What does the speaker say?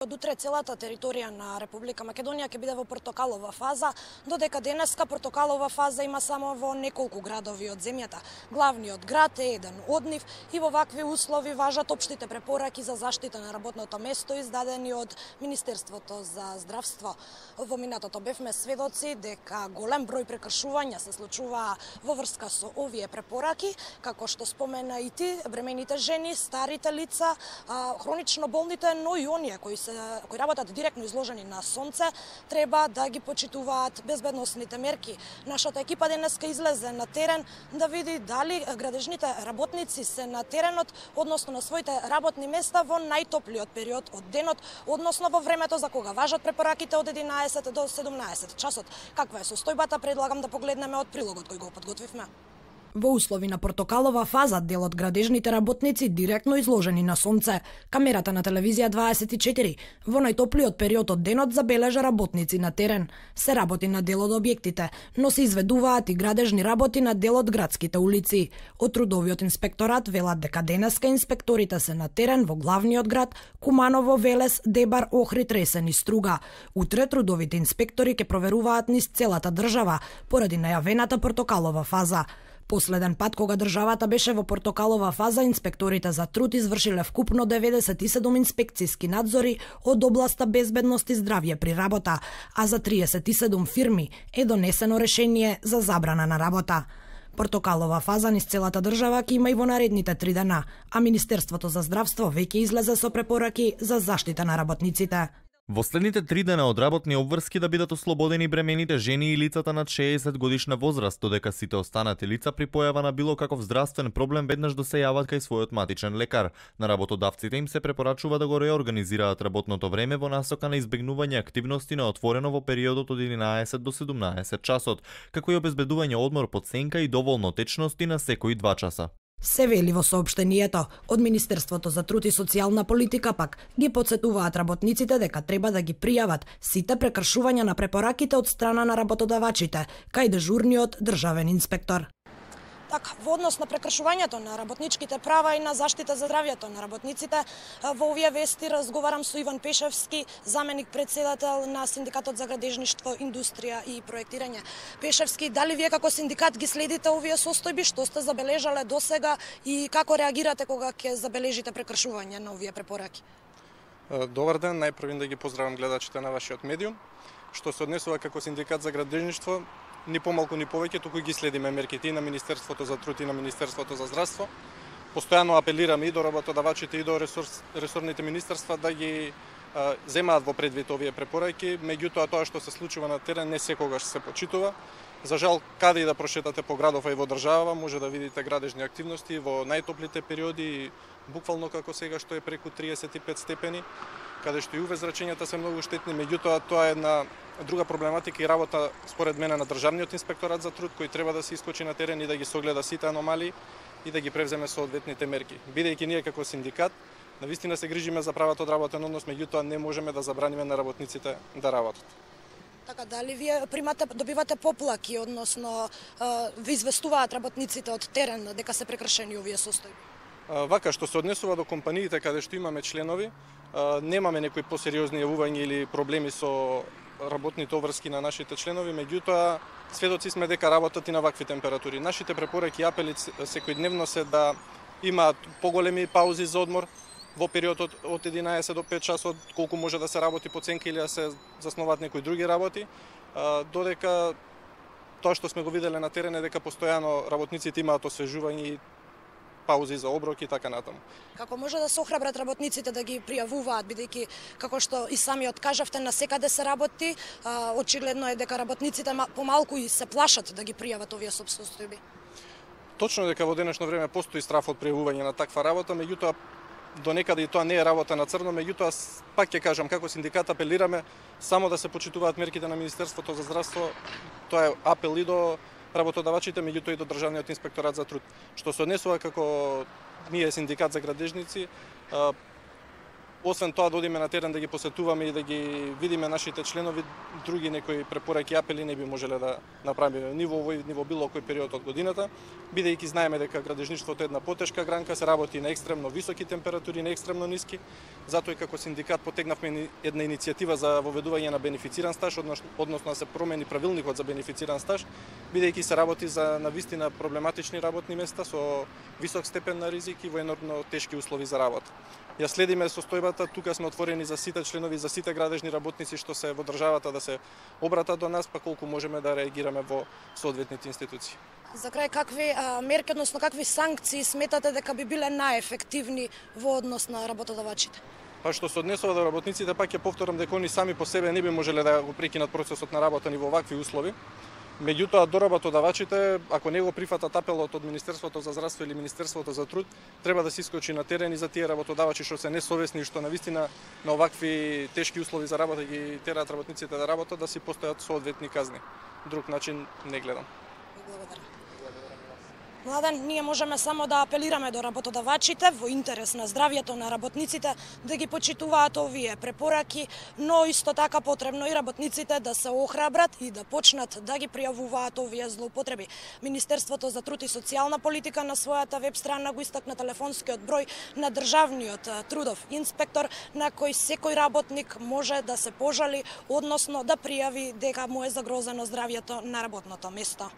Од утре целата територија на Република Македонија ќе биде во портокалова фаза, додека денеска портокалова фаза има само во неколку градови од земјата. Главниот град е еден од нив и во вакви услови важат општите препораки за заштита на работното место издадени од Министерството за здравство. Во минатото бевме сведоци дека голем број прекршувања се случуваа во врска со овие препораки, како што спомена и ти, бремените жени, старите лица, хронично болните, но и оние кои работат директно изложени на сонце, треба да ги почитуваат безбедносните мерки. Нашата екипа денеска излезе на терен да види дали градежните работници се на теренот, односно на своите работни места во најтоплиот период од денот, односно во времето за кога важат препораките од 11 до 17 часот. Каква е состојбата, предлагам да погледнеме од прилогот кој го подготвивме. Во услови на портокалова фаза, дел од градежните работници директно изложени на сонце. Камерата на телевизија 24 во најтоплиот период од денот забележа работници на терен. Се работи на дел од објектите, но се изведуваат и градежни работи на дел од градските улици. Од трудовиот инспекторат велат дека денеска инспекторите се на терен во главниот град, Куманово, Велес, Дебар, Охрид, Ресен и Струга. Утре трудовите инспектори ќе проверуваат низ целата држава поради најавената портокалова фаза. Последен пат кога државата беше во портокалова фаза, инспекторите за труд извршиле вкупно 97 инспекцијски надзори од областа безбедност и здравје при работа, а за 37 фирми е донесено решение за забрана на работа. Портокалова фаза низ целата држава ќе има и во наредните 3 дена, а Министерството за здравство веќе излезе со препораки за заштита на работниците. Во следните 3 дена од работни обврски да бидат ослободени бремените жени и лицата над 60 годишна возраст, додека сите останати лица при појава на било каков здравствен проблем веднаш да се јават кај својот матичен лекар. На работодавците им се препорачува да го реорганизираат работното време во насока на избегнување активности на отворено во периодот од 11 до 17 часот, како и обезбедување одмор под сенка и доволно течности на секои 2 часа. Се вели во соопштенијето од Министерството за труд и социјална политика пак ги потсетуваат работниците дека треба да ги пријават сите прекршувања на препораките од страна на работодавачите кај дежурниот државен инспектор. Така, во однос на прекршувањето на работничките права и на заштита за здравјето на работниците, во овие вести разговарам со Иван Пешевски, заменик председател на Синдикатот за градежништво, индустрија и проектирање. Пешевски, дали вие како синдикат ги следите овие состојби, што сте забележале досега и како реагирате кога ќе забележите прекршување на овие препораки? Добар ден, најпрвин да ги поздравам гледачите на вашиот медиум. Што се однесува како синдикат за градежништво, ни помалку ни повеќе, туку ги следиме мерките и на Министерството за труд и на Министерството за здравство. Постојано апелираме и до работодавачите и до ресорните министерства да ги земаат во предвид овие препораки, меѓутоа тоа што се случува на терен не секогаш се почитува. За жал, каде и да прошетате по градов и во држава, може да видите градежни активности во најтоплите периоди, буквално како сега што е преку 35 степени, каде што и UV зрачењата се многу штетни, меѓутоа тоа е една друга проблематика и работа според мене на државниот инспекторат за труд, кој треба да се искочи на терен и да ги согледа сите аномалии и да ги превземе соодветните мерки. Бидејќи ние како синдикат навистина се грижиме за правата од работен однос, меѓутоа не можеме да забраниме на работниците да работат. Така, дали вие добивате поплаки, односно ви известуваат работниците од терен дека се прекршени овие состојби? Вака, што се однесува до компаниите каде што имаме членови, немаме некои посериозни јавувања или проблеми со работните обврски на нашите членови, меѓутоа сведоци сме дека работат и на вакви температури. Нашите препораки и апели секојдневно се да имаат поголеми паузи за одмор во периодот од 11 до 5 часот, колку може да се работи по ценка или да се заснуваат некои други работи, додека тоа што сме го виделе на терен е дека постојано работниците имаат освежување и паузи за оброк и така натаму. Како може да се охрабрат работниците да ги пријавуваат, бидејќи како што и сами откажавте на секаде се работи, очигледно е дека работниците помалку и се плашат да ги пријават овие состојби. Точно дека во денешно време постои страф од пријавување на таква работа, меѓутоа до некаде и тоа не е работа на црно, меѓутоа пак ќе кажам како синдикат апелираме само да се почитуваат мерките на Министерството за здравство. Тоа е апел и до работодавачите, меѓутоа и до државниот инспекторат за труд. Што се однесува како ние синдикат за градежници, Освен тоа да одиме на терен да ги посетуваме и да ги видиме нашите членови, други некои препораки и апели не би можеле да направиме ни во овој ни во било кој период од годината, бидејќи знаеме дека градежништвото е една потешка гранка, се работи на екстремно високи температури, на екстремно ниски. Затоа и како синдикат потегнавме една иницијатива за воведување на бенефициран стаж, односно да се промени правилникот за бенефициран стаж, бидејќи се работи за навистина проблематични работни места со висок степен на ризик и во енормно тешки услови за работа. Ја следиме состојбата, тука сме отворени за сите членови, за сите градежни работници што се во државата да се обратат до нас, па колку можеме да реагираме во соодветните институции. За крај, какви мерки, односно какви санкции сметате дека би биле најефективни во однос на работодавачите? Па што се однесува до работниците, пак ќе повторам дека они сами по себе не би можеле да го прекинат процесот на работа ни во вакви услови. Меѓутоа, до работодавачите, ако не го прифатат апелот од Министерството за здравство или Министерството за труд, треба да се искочи на терен и за тие работодавачи што се несовесни и што навистина на овакви тешки услови за работа ги тераат работниците да работат, да си постојат соодветни казни. Друг начин не гледам. Благодарам. Младен, ние можеме само да апелираме до работодавачите во интерес на здравјето на работниците да ги почитуваат овие препораки, но исто така потребно и работниците да се охрабрат и да почнат да ги пријавуваат овие злоупотреби. Министерството за труд и социјална политика на својата веб страна го истакна телефонскиот број на државниот трудов инспектор на кој секој работник може да се пожали, односно да пријави дека му е загрозено здравјето на работното место.